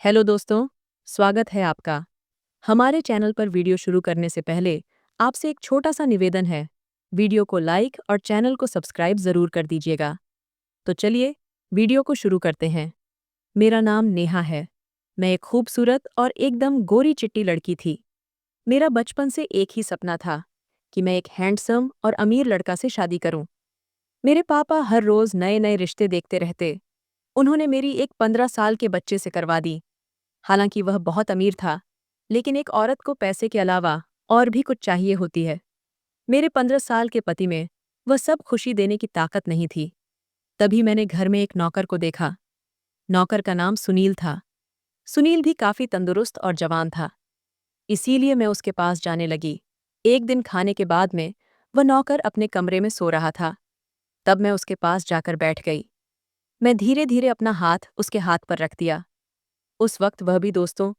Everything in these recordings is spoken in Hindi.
हेलो दोस्तों, स्वागत है आपका। हमारे चैनल पर वीडियो शुरू करने से पहले आपसे एक छोटा सा निवेदन है। वीडियो को लाइक और चैनल को सब्सक्राइब ज़रूर कर दीजिएगा। तो चलिए वीडियो को शुरू करते हैं। मेरा नाम नेहा है। मैं एक खूबसूरत और एकदम गोरी चिट्टी लड़की थी। मेरा बचपन से एक ही सपना था कि मैं एक हैंडसम और अमीर लड़का से शादी करूं। मेरे पापा हर रोज़ नए नए रिश्ते देखते रहते। उन्होंने मेरी एक 15 साल के बच्चे से करवा दी। हालांकि वह बहुत अमीर था, लेकिन एक औरत को पैसे के अलावा और भी कुछ चाहिए होती है। मेरे 15 साल के पति में वह सब खुशी देने की ताकत नहीं थी। तभी मैंने घर में एक नौकर को देखा। नौकर का नाम सुनील था। सुनील भी काफी तंदुरुस्त और जवान था, इसीलिए मैं उसके पास जाने लगी। एक दिन खाने के बाद में वह नौकर अपने कमरे में सो रहा था। तब मैं उसके पास जाकर बैठ गई। मैं धीरे धीरे अपना हाथ उसके हाथ पर रख दिया। उस वक्त वह भी दोस्तों,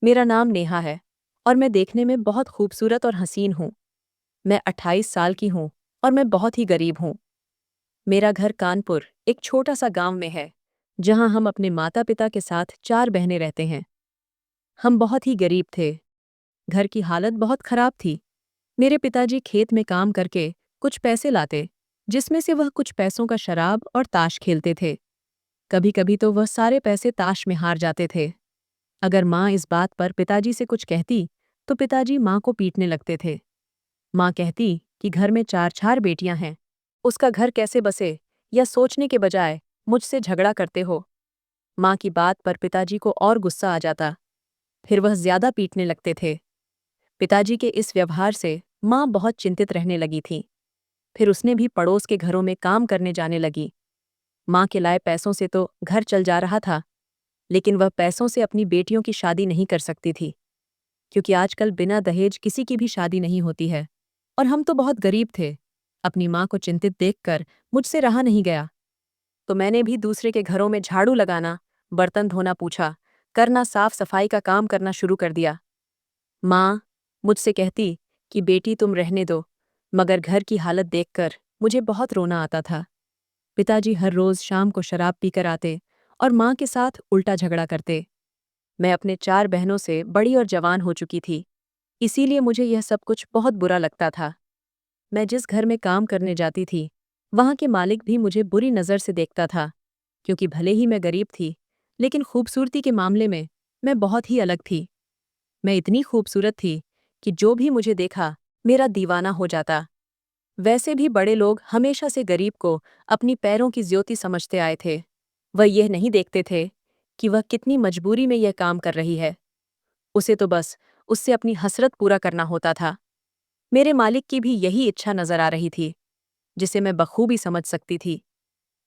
मेरा नाम नेहा है और मैं देखने में बहुत खूबसूरत और हसीन हूँ। मैं 28 साल की हूँ और मैं बहुत ही गरीब हूँ। मेरा घर कानपुर एक छोटा सा गांव में है, जहां हम अपने माता पिता के साथ 4 बहनें रहते हैं। हम बहुत ही गरीब थे। घर की हालत बहुत खराब थी। मेरे पिताजी खेत में काम करके कुछ पैसे लाते, जिसमें से वह कुछ पैसों का शराब और ताश खेलते थे। कभी कभी तो वह सारे पैसे ताश में हार जाते थे। अगर माँ इस बात पर पिताजी से कुछ कहती, तो पिताजी माँ को पीटने लगते थे। माँ कहती कि घर में 4 बेटियां हैं, उसका घर कैसे बसे, या सोचने के बजाय मुझसे झगड़ा करते हो। माँ की बात पर पिताजी को और गुस्सा आ जाता। फिर वह ज्यादा पीटने लगते थे। पिताजी के इस व्यवहार से माँ बहुत चिंतित रहने लगी थी। फिर उसने भी पड़ोस के घरों में काम करने जाने लगी। माँ के लाए पैसों से तो घर चल जा रहा था, लेकिन वह पैसों से अपनी बेटियों की शादी नहीं कर सकती थी, क्योंकि आजकल बिना दहेज किसी की भी शादी नहीं होती है। और हम तो बहुत गरीब थे। अपनी माँ को चिंतित देखकर मुझसे रहा नहीं गया, तो मैंने भी दूसरे के घरों में झाड़ू लगाना, बर्तन धोना पूछा करना, साफ सफाई का काम करना शुरू कर दिया। माँ मुझसे कहती कि बेटी तुम रहने दो, मगर घर की हालत देखकर मुझे बहुत रोना आता था। पिताजी हर रोज शाम को शराब पीकर आते और माँ के साथ उल्टा झगड़ा करते। मैं अपने 4 बहनों से बड़ी और जवान हो चुकी थी, इसीलिए मुझे यह सब कुछ बहुत बुरा लगता था। मैं जिस घर में काम करने जाती थी, वहाँ के मालिक भी मुझे बुरी नज़र से देखता था, क्योंकि भले ही मैं गरीब थी, लेकिन खूबसूरती के मामले में मैं बहुत ही अलग थी। मैं इतनी खूबसूरत थी कि जो भी मुझे देखा, मेरा दीवाना हो जाता। वैसे भी बड़े लोग हमेशा से गरीब को अपनी पैरों की ज्योति समझते आए थे। वह यह नहीं देखते थे कि वह कितनी मजबूरी में यह काम कर रही है। उसे तो बस उससे अपनी हसरत पूरा करना होता था। मेरे मालिक की भी यही इच्छा नजर आ रही थी, जिसे मैं बखूबी समझ सकती थी।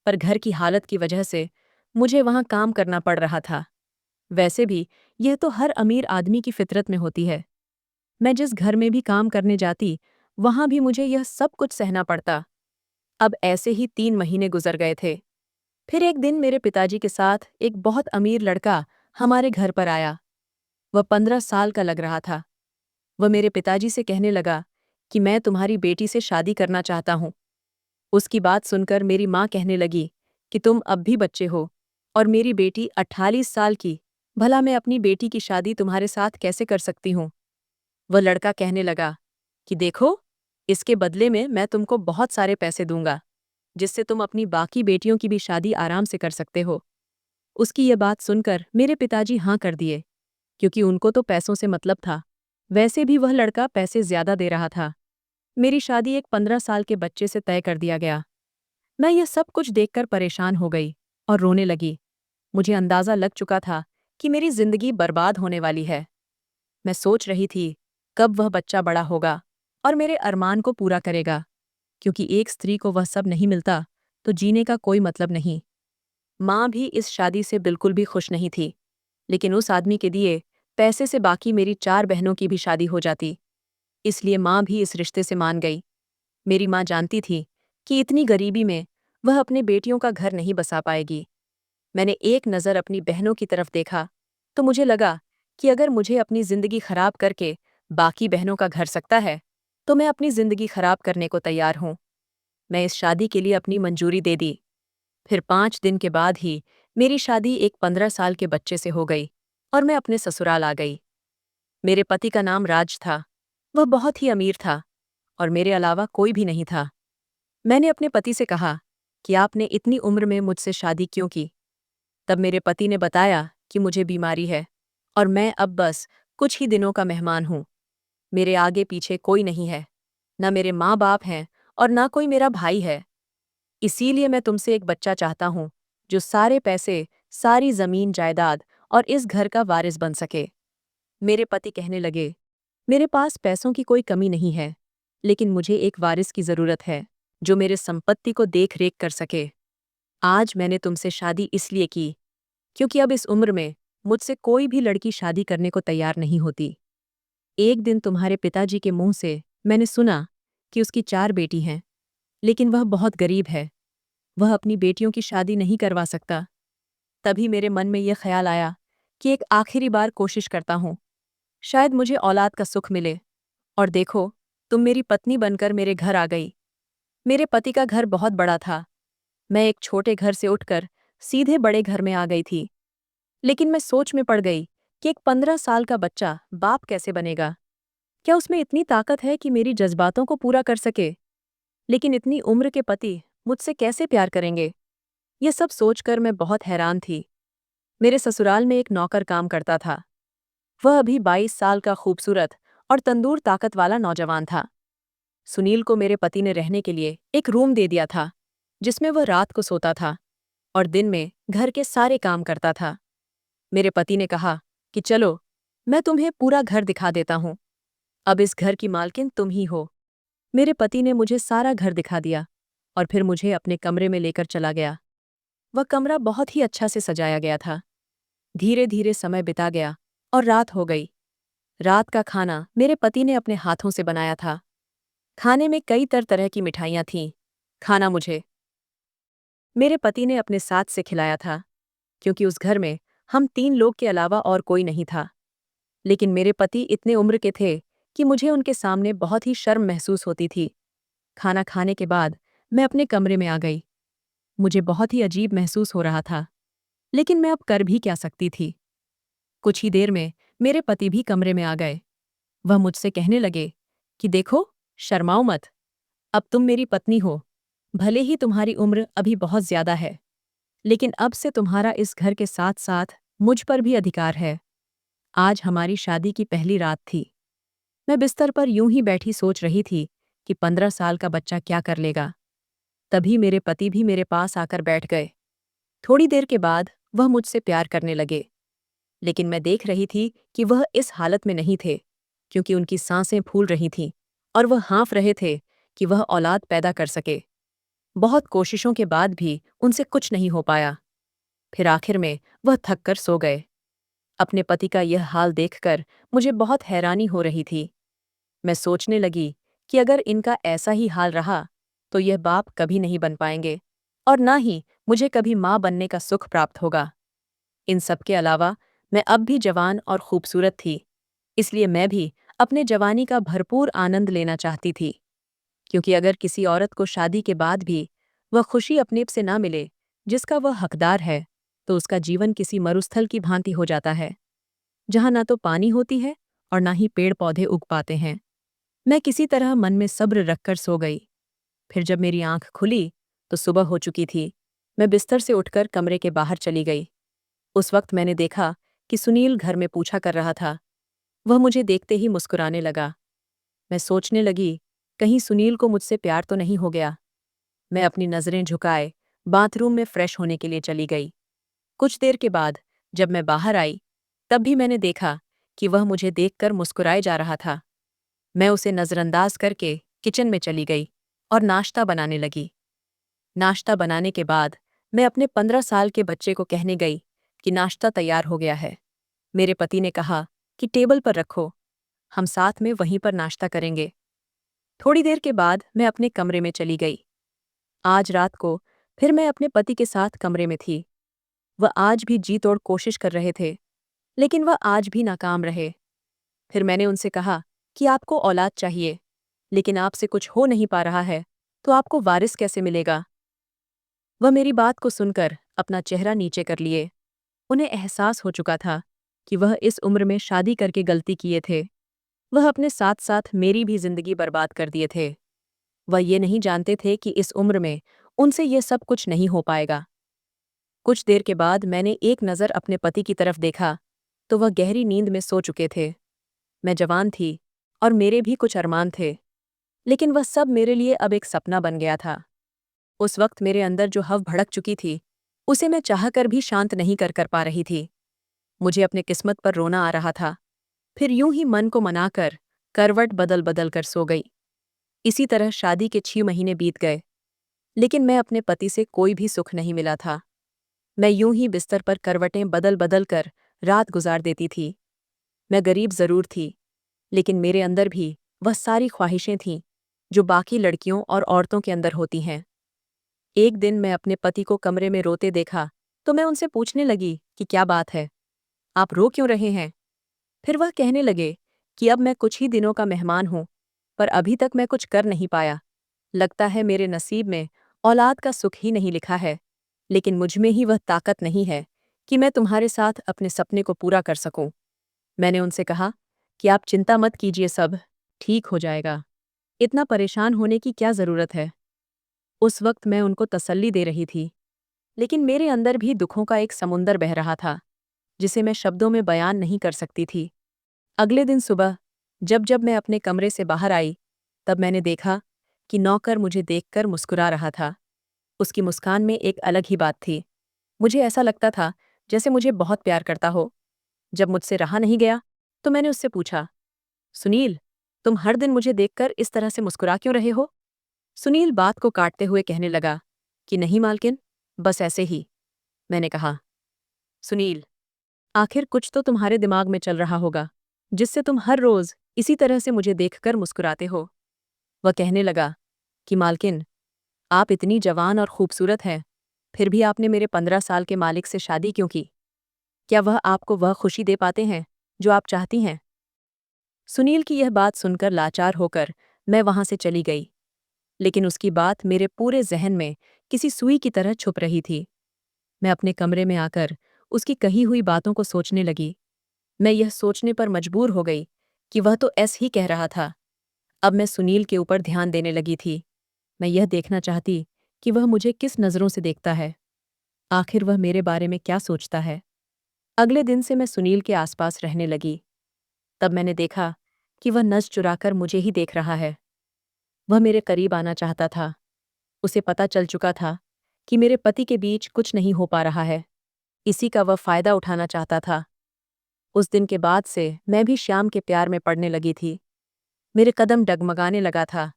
पर घर की हालत की वजह से मुझे वहां काम करना पड़ रहा था। वैसे भी यह तो हर अमीर आदमी की फितरत में होती है। मैं जिस घर में भी काम करने जाती, वहां भी मुझे यह सब कुछ सहना पड़ता। अब ऐसे ही 3 महीने गुजर गए थे। फिर एक दिन मेरे पिताजी के साथ एक बहुत अमीर लड़का हमारे घर पर आया। वह 15 साल का लग रहा था। वह मेरे पिताजी से कहने लगा कि मैं तुम्हारी बेटी से शादी करना चाहता हूँ। उसकी बात सुनकर मेरी माँ कहने लगी कि तुम अब भी बच्चे हो और मेरी बेटी 48 साल की, भला मैं अपनी बेटी की शादी तुम्हारे साथ कैसे कर सकती हूँ। वह लड़का कहने लगा कि देखो, इसके बदले में मैं तुमको बहुत सारे पैसे दूंगा, जिससे तुम अपनी बाकी बेटियों की भी शादी आराम से कर सकते हो। उसकी ये बात सुनकर मेरे पिताजी हाँ कर दिए, क्योंकि उनको तो पैसों से मतलब था। वैसे भी वह लड़का पैसे ज्यादा दे रहा था। मेरी शादी एक 15 साल के बच्चे से तय कर दिया गया। मैं यह सब कुछ देखकर परेशान हो गई और रोने लगी। मुझे अंदाजा लग चुका था कि मेरी जिंदगी बर्बाद होने वाली है। मैं सोच रही थी कब वह बच्चा बड़ा होगा और मेरे अरमान को पूरा करेगा, क्योंकि एक स्त्री को वह सब नहीं मिलता तो जीने का कोई मतलब नहीं। माँ भी इस शादी से बिल्कुल भी खुश नहीं थी, लेकिन उस आदमी के दिए पैसे से बाकी मेरी 4 बहनों की भी शादी हो जाती, इसलिए माँ भी इस रिश्ते से मान गई। मेरी माँ जानती थी कि इतनी गरीबी में वह अपने बेटियों का घर नहीं बसा पाएगी। मैंने एक नज़र अपनी बहनों की तरफ देखा, तो मुझे लगा कि अगर मुझे अपनी जिंदगी खराब करके बाकी बहनों का घर सकता है, तो मैं अपनी जिंदगी खराब करने को तैयार हूँ। मैं इस शादी के लिए अपनी मंजूरी दे दी। फिर 5 दिन के बाद ही मेरी शादी एक 15 साल के बच्चे से हो गई। और मैं अपने ससुराल आ गई। मेरे पति का नाम राज था। वह बहुत ही अमीर था और मेरे अलावा कोई भी नहीं था। मैंने अपने पति से कहा कि आपने इतनी उम्र में मुझसे शादी क्यों की? तब मेरे पति ने बताया कि मुझे बीमारी है और मैं अब बस कुछ ही दिनों का मेहमान हूँ। मेरे आगे पीछे कोई नहीं है, न मेरे माँ बाप हैं और न कोई मेरा भाई है। इसीलिए मैं तुमसे एक बच्चा चाहता हूँ जो सारे पैसे, सारी जमीन जायदाद और इस घर का वारिस बन सके। मेरे पति कहने लगे, मेरे पास पैसों की कोई कमी नहीं है, लेकिन मुझे एक वारिस की जरूरत है जो मेरे संपत्ति को देख रेख कर सके। आज मैंने तुमसे शादी इसलिए की क्योंकि अब इस उम्र में मुझसे कोई भी लड़की शादी करने को तैयार नहीं होती। एक दिन तुम्हारे पिताजी के मुंह से मैंने सुना कि उसकी 4 बेटी हैं, लेकिन वह बहुत गरीब है। वह अपनी बेटियों की शादी नहीं करवा सकता। तभी मेरे मन में यह ख्याल आया कि एक आखिरी बार कोशिश करता हूँ, शायद मुझे औलाद का सुख मिले। और देखो, तुम मेरी पत्नी बनकर मेरे घर आ गई। मेरे पति का घर बहुत बड़ा था। मैं एक छोटे घर से उठकर सीधे बड़े घर में आ गई थी। लेकिन मैं सोच में पड़ गई कि एक 15 साल का बच्चा बाप कैसे बनेगा? क्या उसमें इतनी ताकत है कि मेरी जज्बातों को पूरा कर सके? लेकिन इतनी उम्र के पति मुझसे कैसे प्यार करेंगे? ये सब सोचकर मैं बहुत हैरान थी। मेरे ससुराल में एक नौकर काम करता था। वह अभी 22 साल का खूबसूरत और तंदूर ताकत वाला नौजवान था। सुनील को मेरे पति ने रहने के लिए एक रूम दे दिया था, जिसमें वह रात को सोता था और दिन में घर के सारे काम करता था। मेरे पति ने कहा कि चलो, मैं तुम्हें पूरा घर दिखा देता हूँ। अब इस घर की मालकिन तुम ही हो। मेरे पति ने मुझे सारा घर दिखा दिया और फिर मुझे अपने कमरे में लेकर चला गया। वह कमरा बहुत ही अच्छा से सजाया गया था। धीरे धीरे समय बिता गया और रात हो गई। रात का खाना मेरे पति ने अपने हाथों से बनाया था। खाने में कई तरह की मिठाइयाँ थीं। खाना मुझे मेरे पति ने अपने साथ से खिलाया था, क्योंकि उस घर में हम 3 लोग के अलावा और कोई नहीं था। लेकिन मेरे पति इतने उम्र के थे कि मुझे उनके सामने बहुत ही शर्म महसूस होती थी। खाना खाने के बाद मैं अपने कमरे में आ गई। मुझे बहुत ही अजीब महसूस हो रहा था, लेकिन मैं अब कर भी क्या सकती थी। कुछ ही देर में मेरे पति भी कमरे में आ गए। वह मुझसे कहने लगे कि देखो, शर्माओ मत, अब तुम मेरी पत्नी हो। भले ही तुम्हारी उम्र अभी बहुत ज्यादा है, लेकिन अब से तुम्हारा इस घर के साथ साथ मुझ पर भी अधिकार है। आज हमारी शादी की पहली रात थी। मैं बिस्तर पर यूं ही बैठी सोच रही थी कि 15 साल का बच्चा क्या कर लेगा। तभी मेरे पति भी मेरे पास आकर बैठ गए। थोड़ी देर के बाद वह मुझसे प्यार करने लगे, लेकिन मैं देख रही थी कि वह इस हालत में नहीं थे, क्योंकि उनकी सांसें फूल रही थीं और वह हाँफ रहे थे कि वह औलाद पैदा कर सके। बहुत कोशिशों के बाद भी उनसे कुछ नहीं हो पाया। फिर आखिर में वह थक कर सो गए। अपने पति का यह हाल देखकर मुझे बहुत हैरानी हो रही थी। मैं सोचने लगी कि अगर इनका ऐसा ही हाल रहा तो यह बाप कभी नहीं बन पाएंगे और ना ही मुझे कभी माँ बनने का सुख प्राप्त होगा। इन सब के अलावा मैं अब भी जवान और खूबसूरत थी, इसलिए मैं भी अपने जवानी का भरपूर आनंद लेना चाहती थी। क्योंकि अगर किसी औरत को शादी के बाद भी वह खुशी अपने से ना मिले जिसका वह हकदार है, तो उसका जीवन किसी मरुस्थल की भांति हो जाता है, जहाँ ना तो पानी होती है और ना ही पेड़ पौधे उग पाते हैं। मैं किसी तरह मन में सब्र रखकर सो गई। फिर जब मेरी आंख खुली तो सुबह हो चुकी थी। मैं बिस्तर से उठकर कमरे के बाहर चली गई। उस वक्त मैंने देखा कि सुनील घर में पूछा कर रहा था। वह मुझे देखते ही मुस्कुराने लगा। मैं सोचने लगी, कहीं सुनील को मुझसे प्यार तो नहीं हो गया। मैं अपनी नज़रें झुकाए बाथरूम में फ्रेश होने के लिए चली गई। कुछ देर के बाद जब मैं बाहर आई, तब भी मैंने देखा कि वह मुझे देखकर मुस्कुराए जा रहा था। मैं उसे नज़रअंदाज करके किचन में चली गई और नाश्ता बनाने लगी। नाश्ता बनाने के बाद मैं अपने 15 साल के बच्चे को कहने गई कि नाश्ता तैयार हो गया है। मेरे पति ने कहा कि टेबल पर रखो, हम साथ में वहीं पर नाश्ता करेंगे। थोड़ी देर के बाद मैं अपने कमरे में चली गई। आज रात को फिर मैं अपने पति के साथ कमरे में थी। वह आज भी जी तोड़ कोशिश कर रहे थे, लेकिन वह आज भी नाकाम रहे। फिर मैंने उनसे कहा कि आपको औलाद चाहिए, लेकिन आपसे कुछ हो नहीं पा रहा है, तो आपको वारिस कैसे मिलेगा? वह मेरी बात को सुनकर अपना चेहरा नीचे कर लिए। उन्हें एहसास हो चुका था कि वह इस उम्र में शादी करके गलती किए थे। वह अपने साथ साथ मेरी भी जिंदगी बर्बाद कर दिए थे। वह ये नहीं जानते थे कि इस उम्र में उनसे ये सब कुछ नहीं हो पाएगा। कुछ देर के बाद मैंने एक नज़र अपने पति की तरफ देखा तो वह गहरी नींद में सो चुके थे। मैं जवान थी और मेरे भी कुछ अरमान थे, लेकिन वह सब मेरे लिए अब एक सपना बन गया था। उस वक्त मेरे अंदर जो हव भड़क चुकी थी, उसे मैं चाहकर भी शांत नहीं कर पा रही थी। मुझे अपने किस्मत पर रोना आ रहा था। फिर यूं ही मन को मनाकर करवट बदल बदल कर सो गई। इसी तरह शादी के 6 महीने बीत गए, लेकिन मैं अपने पति से कोई भी सुख नहीं मिला था। मैं यूं ही बिस्तर पर करवटें बदल बदल कर रात गुजार देती थी। मैं गरीब जरूर थी, लेकिन मेरे अंदर भी वह सारी ख्वाहिशें थीं जो बाकी लड़कियों और औरतों के अंदर होती हैं। एक दिन मैं अपने पति को कमरे में रोते देखा तो मैं उनसे पूछने लगी कि क्या बात है, आप रो क्यों रहे हैं। फिर वह कहने लगे कि अब मैं कुछ ही दिनों का मेहमान हूं, पर अभी तक मैं कुछ कर नहीं पाया। लगता है मेरे नसीब में औलाद का सुख ही नहीं लिखा है, लेकिन मुझ में ही वह ताकत नहीं है कि मैं तुम्हारे साथ अपने सपने को पूरा कर सकूं। मैंने उनसे कहा कि आप चिंता मत कीजिए, सब ठीक हो जाएगा। इतना परेशान होने की क्या ज़रूरत है। उस वक्त मैं उनको तसल्ली दे रही थी, लेकिन मेरे अंदर भी दुखों का एक समुंदर बह रहा था, जिसे मैं शब्दों में बयान नहीं कर सकती थी। अगले दिन सुबह जब जब मैं अपने कमरे से बाहर आई, तब मैंने देखा कि नौकर मुझे देखकर मुस्कुरा रहा था। उसकी मुस्कान में एक अलग ही बात थी। मुझे ऐसा लगता था जैसे मुझे बहुत प्यार करता हो। जब मुझसे रहा नहीं गया, तो मैंने उससे पूछा, सुनील, तुम हर दिन मुझे देखकर इस तरह से मुस्कुरा क्यों रहे हो। सुनील बात को काटते हुए कहने लगा कि नहीं मालकिन, बस ऐसे ही। मैंने कहा, सुनील, आखिर कुछ तो तुम्हारे दिमाग में चल रहा होगा, जिससे तुम हर रोज इसी तरह से मुझे देखकर मुस्कुराते हो। वह कहने लगा कि मालकिन, आप इतनी जवान और खूबसूरत हैं, फिर भी आपने मेरे 15 साल के मालिक से शादी क्यों की। क्या वह आपको वह खुशी दे पाते हैं जो आप चाहती हैं। सुनील की यह बात सुनकर लाचार होकर मैं वहां से चली गई, लेकिन उसकी बात मेरे पूरे जहन में किसी सुई की तरह छुप रही थी। मैं अपने कमरे में आकर उसकी कही हुई बातों को सोचने लगी। मैं यह सोचने पर मजबूर हो गई कि वह तो ऐस ही कह रहा था। अब मैं सुनील के ऊपर ध्यान देने लगी थी। मैं यह देखना चाहती कि वह मुझे किस नज़रों से देखता है। आखिर वह मेरे बारे में क्या सोचता है। अगले दिन से मैं सुनील के आसपास रहने लगी। तब मैंने देखा कि वह नज़र चुराकर मुझे ही देख रहा है। वह मेरे करीब आना चाहता था। उसे पता चल चुका था कि मेरे पति के बीच कुछ नहीं हो पा रहा है। इसी का वह फायदा उठाना चाहता था। उस दिन के बाद से मैं भी श्याम के प्यार में पड़ने लगी थी। मेरे कदम डगमगाने लगा था,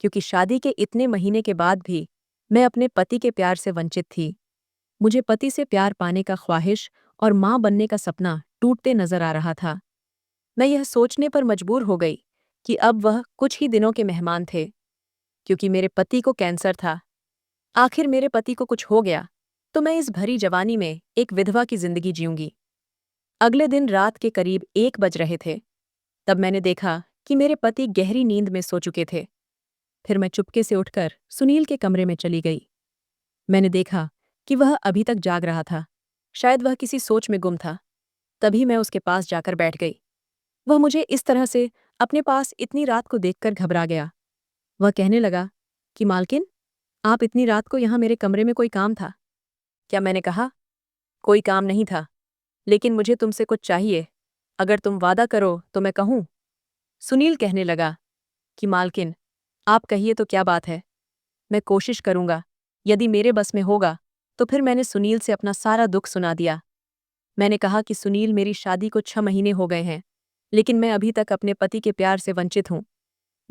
क्योंकि शादी के इतने महीने के बाद भी मैं अपने पति के प्यार से वंचित थी। मुझे पति से प्यार पाने का ख्वाहिश और माँ बनने का सपना टूटते नजर आ रहा था। मैं यह सोचने पर मजबूर हो गई कि अब वह कुछ ही दिनों के मेहमान थे, क्योंकि मेरे पति को कैंसर था। आखिर मेरे पति को कुछ हो गया तो मैं इस भरी जवानी में एक विधवा की जिंदगी जीऊंगी। अगले दिन रात के करीब 1 बज रहे थे। तब मैंने देखा कि मेरे पति गहरी नींद में सो चुके थे। फिर मैं चुपके से उठकर सुनील के कमरे में चली गई। मैंने देखा कि वह अभी तक जाग रहा था। शायद वह किसी सोच में गुम था। तभी मैं उसके पास जाकर बैठ गई। वह मुझे इस तरह से अपने पास इतनी रात को देखकर घबरा गया। वह कहने लगा कि मालकिन, आप इतनी रात को यहाँ मेरे कमरे में, कोई काम था क्या। मैंने कहा, कोई काम नहीं था, लेकिन मुझे तुमसे कुछ चाहिए। अगर तुम वादा करो तो मैं कहूँ। सुनील कहने लगा कि मालकिन, आप कहिए तो क्या बात है, मैं कोशिश करूंगा। यदि मेरे बस में होगा तो फिर मैंने सुनील से अपना सारा दुख सुना दिया। मैंने कहा कि सुनील, मेरी शादी को 6 महीने हो गए हैं, लेकिन मैं अभी तक अपने पति के प्यार से वंचित हूँ।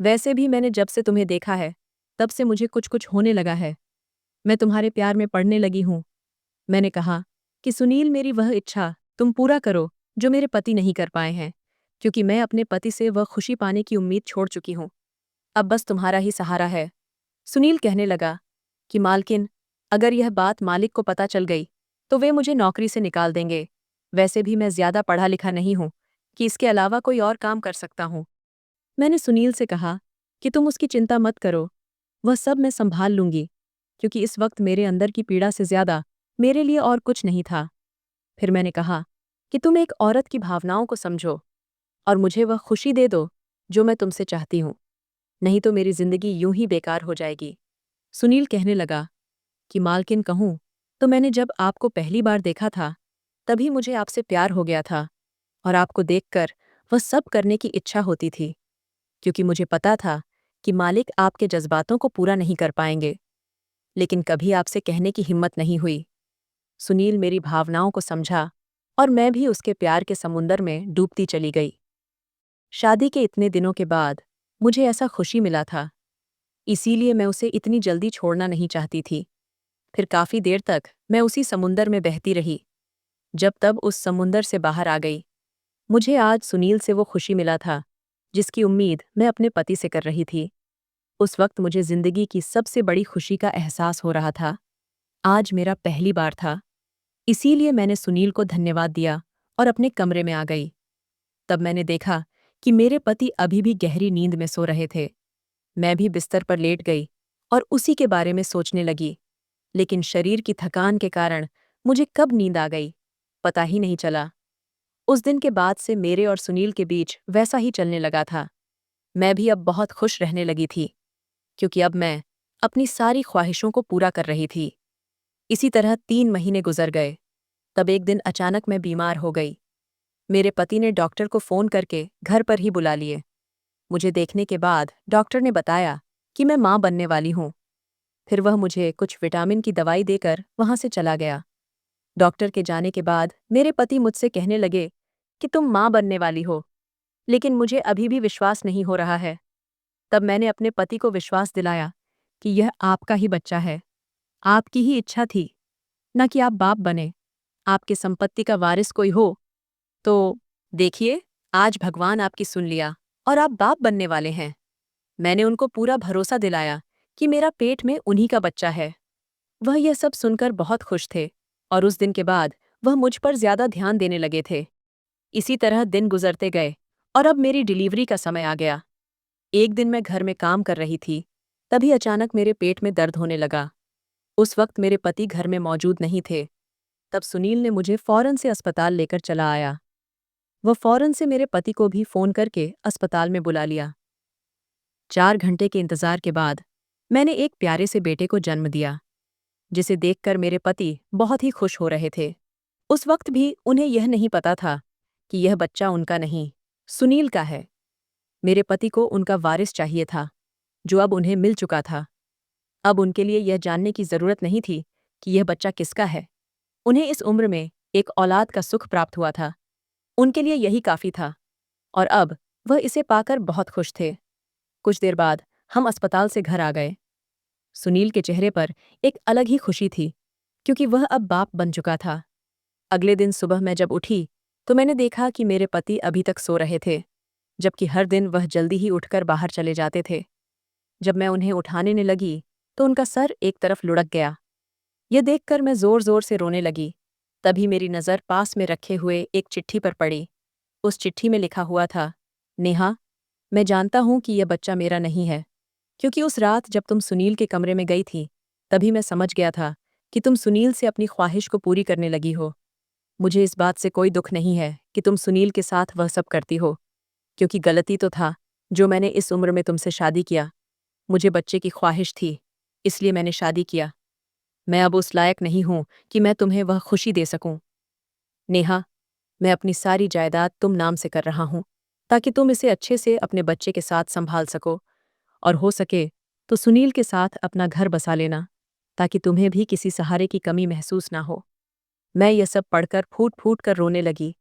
वैसे भी मैंने जब से तुम्हें देखा है, तब से मुझे कुछ कुछ होने लगा है। मैं तुम्हारे प्यार में पड़ने लगी हूँ। मैंने कहा कि सुनील, मेरी वह इच्छा तुम पूरा करो जो मेरे पति नहीं कर पाए हैं, क्योंकि मैं अपने पति से वह खुशी पाने की उम्मीद छोड़ चुकी हूँ। अब बस तुम्हारा ही सहारा है। सुनील कहने लगा कि मालकिन, अगर यह बात मालिक को पता चल गई तो वे मुझे नौकरी से निकाल देंगे। वैसे भी मैं ज्यादा पढ़ा लिखा नहीं हूँ कि इसके अलावा कोई और काम कर सकता हूँ। मैंने सुनील से कहा कि तुम उसकी चिंता मत करो, वह सब मैं संभाल लूंगी, क्योंकि इस वक्त मेरे अंदर की पीड़ा से ज्यादा मेरे लिए और कुछ नहीं था। फिर मैंने कहा कि तुम एक औरत की भावनाओं को समझो और मुझे वह खुशी दे दो जो मैं तुमसे चाहती हूँ, नहीं तो मेरी जिंदगी यूं ही बेकार हो जाएगी। सुनील कहने लगा कि मालकिन कहूँ तो मैंने जब आपको पहली बार देखा था तभी मुझे आपसे प्यार हो गया था और आपको देखकर वह सब करने की इच्छा होती थी, क्योंकि मुझे पता था कि मालिक आपके जज्बातों को पूरा नहीं कर पाएंगे, लेकिन कभी आपसे कहने की हिम्मत नहीं हुई। सुनील मेरी भावनाओं को समझा और मैं भी उसके प्यार के समुंदर में डूबती चली गई। शादी के इतने दिनों के बाद मुझे ऐसा खुशी मिला था, इसीलिए मैं उसे इतनी जल्दी छोड़ना नहीं चाहती थी। फिर काफी देर तक मैं उसी समुंदर में बहती रही, जब तब उस समुंदर से बाहर आ गई। मुझे आज सुनील से वो खुशी मिला था जिसकी उम्मीद मैं अपने पति से कर रही थी। उस वक्त मुझे जिंदगी की सबसे बड़ी खुशी का एहसास हो रहा था। आज मेरा पहली बार था, इसीलिए मैंने सुनील को धन्यवाद दिया और अपने कमरे में आ गई। तब मैंने देखा कि मेरे पति अभी भी गहरी नींद में सो रहे थे। मैं भी बिस्तर पर लेट गई और उसी के बारे में सोचने लगी, लेकिन शरीर की थकान के कारण मुझे कब नींद आ गई पता ही नहीं चला। उस दिन के बाद से मेरे और सुनील के बीच वैसा ही चलने लगा था। मैं भी अब बहुत खुश रहने लगी थी, क्योंकि अब मैं अपनी सारी ख्वाहिशों को पूरा कर रही थी। इसी तरह 3 महीने गुजर गए। तब एक दिन अचानक मैं बीमार हो गई। मेरे पति ने डॉक्टर को फोन करके घर पर ही बुला लिए। मुझे देखने के बाद डॉक्टर ने बताया कि मैं मां बनने वाली हूं। फिर वह मुझे कुछ विटामिन की दवाई देकर वहां से चला गया। डॉक्टर के जाने के बाद मेरे पति मुझसे कहने लगे कि तुम मां बनने वाली हो, लेकिन मुझे अभी भी विश्वास नहीं हो रहा है। तब मैंने अपने पति को विश्वास दिलाया कि यह आपका ही बच्चा है, आपकी ही इच्छा थी, न कि आप बाप बने, आपकी संपत्ति का वारिस कोई हो। तो देखिए, आज भगवान आपकी सुन लिया और आप बाप बनने वाले हैं। मैंने उनको पूरा भरोसा दिलाया कि मेरा पेट में उन्हीं का बच्चा है। वह यह सब सुनकर बहुत खुश थे और उस दिन के बाद वह मुझ पर ज्यादा ध्यान देने लगे थे। इसी तरह दिन गुजरते गए और अब मेरी डिलीवरी का समय आ गया। एक दिन मैं घर में काम कर रही थी, तभी अचानक मेरे पेट में दर्द होने लगा। उस वक्त मेरे पति घर में मौजूद नहीं थे। तब सुनील ने मुझे फौरन से अस्पताल लेकर चला आया। वह फौरन से मेरे पति को भी फोन करके अस्पताल में बुला लिया। 4 घंटे के इंतजार के बाद मैंने एक प्यारे से बेटे को जन्म दिया, जिसे देखकर मेरे पति बहुत ही खुश हो रहे थे। उस वक्त भी उन्हें यह नहीं पता था कि यह बच्चा उनका नहीं, सुनील का है। मेरे पति को उनका वारिस चाहिए था, जो अब उन्हें मिल चुका था। अब उनके लिए यह जानने की जरूरत नहीं थी कि यह बच्चा किसका है। उन्हें इस उम्र में एक औलाद का सुख प्राप्त हुआ था, उनके लिए यही काफी था, और अब वह इसे पाकर बहुत खुश थे। कुछ देर बाद हम अस्पताल से घर आ गए। सुनील के चेहरे पर एक अलग ही खुशी थी, क्योंकि वह अब बाप बन चुका था। अगले दिन सुबह मैं जब उठी तो मैंने देखा कि मेरे पति अभी तक सो रहे थे, जबकि हर दिन वह जल्दी ही उठकर बाहर चले जाते थे। जब मैं उन्हें उठाने ने लगी तो उनका सर एक तरफ लुढ़क गया। यह देखकर मैं जोर जोर से रोने लगी। तभी मेरी नज़र पास में रखे हुए एक चिट्ठी पर पड़ी। उस चिट्ठी में लिखा हुआ था, नेहा, मैं जानता हूं कि यह बच्चा मेरा नहीं है, क्योंकि उस रात जब तुम सुनील के कमरे में गई थी तभी मैं समझ गया था कि तुम सुनील से अपनी ख्वाहिश को पूरी करने लगी हो। मुझे इस बात से कोई दुख नहीं है कि तुम सुनील के साथ वह सब करती हो, क्योंकि गलती तो था जो मैंने इस उम्र में तुमसे शादी किया। मुझे बच्चे की ख्वाहिश थी, इसलिए मैंने शादी किया। मैं अब उस लायक नहीं हूं कि मैं तुम्हें वह खुशी दे सकूं। नेहा, मैं अपनी सारी जायदाद तुम नाम से कर रहा हूं, ताकि तुम इसे अच्छे से अपने बच्चे के साथ संभाल सको, और हो सके तो सुनील के साथ अपना घर बसा लेना, ताकि तुम्हें भी किसी सहारे की कमी महसूस ना हो। मैं यह सब पढ़कर फूट फूट कर रोने लगी।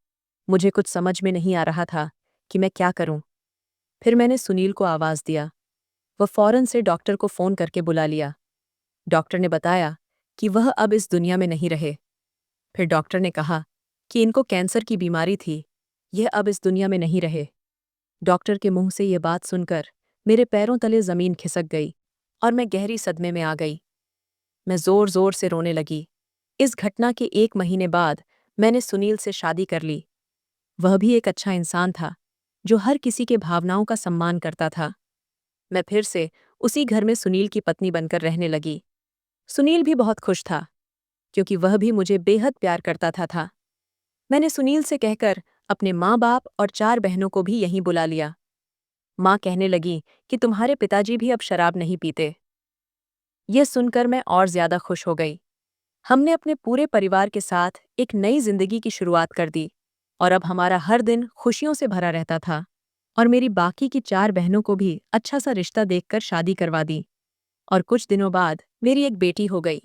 मुझे कुछ समझ में नहीं आ रहा था कि मैं क्या करूं। फिर मैंने सुनील को आवाज़ दिया। वह फौरन से डॉक्टर को फ़ोन करके बुला लिया। डॉक्टर ने बताया कि वह अब इस दुनिया में नहीं रहे। फिर डॉक्टर ने कहा कि इनको कैंसर की बीमारी थी, यह अब इस दुनिया में नहीं रहे। डॉक्टर के मुंह से यह बात सुनकर मेरे पैरों तले ज़मीन खिसक गई और मैं गहरी सदमे में आ गई। मैं ज़ोर ज़ोर से रोने लगी। इस घटना के 1 महीने बाद मैंने सुनील से शादी कर ली। वह भी एक अच्छा इंसान था, जो हर किसी के भावनाओं का सम्मान करता था। मैं फिर से उसी घर में सुनील की पत्नी बनकर रहने लगी। सुनील भी बहुत खुश था, क्योंकि वह भी मुझे बेहद प्यार करता था। मैंने सुनील से कहकर अपने माँ बाप और 4 बहनों को भी यहीं बुला लिया। माँ कहने लगी कि तुम्हारे पिताजी भी अब शराब नहीं पीते। यह सुनकर मैं और ज्यादा खुश हो गई। हमने अपने पूरे परिवार के साथ एक नई जिंदगी की शुरुआत कर दी और अब हमारा हर दिन खुशियों से भरा रहता था। और मेरी बाकी की 4 बहनों को भी अच्छा सा रिश्ता देखकर शादी करवा दी और कुछ दिनों बाद मेरी एक बेटी हो गई।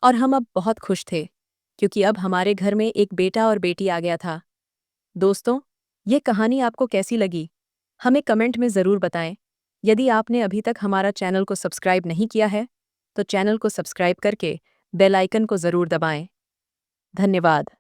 और हम अब बहुत खुश थे क्योंकि अब हमारे घर में एक बेटा और बेटी आ गया था। दोस्तों, ये कहानी आपको कैसी लगी? हमें कमेंट में ज़रूर बताएं। यदि आपने अभी तक हमारा चैनल को सब्सक्राइब नहीं किया है, तो चैनल को सब्सक्राइब करके बेल आइकन को ज़रूर दबाएं। धन्यवाद।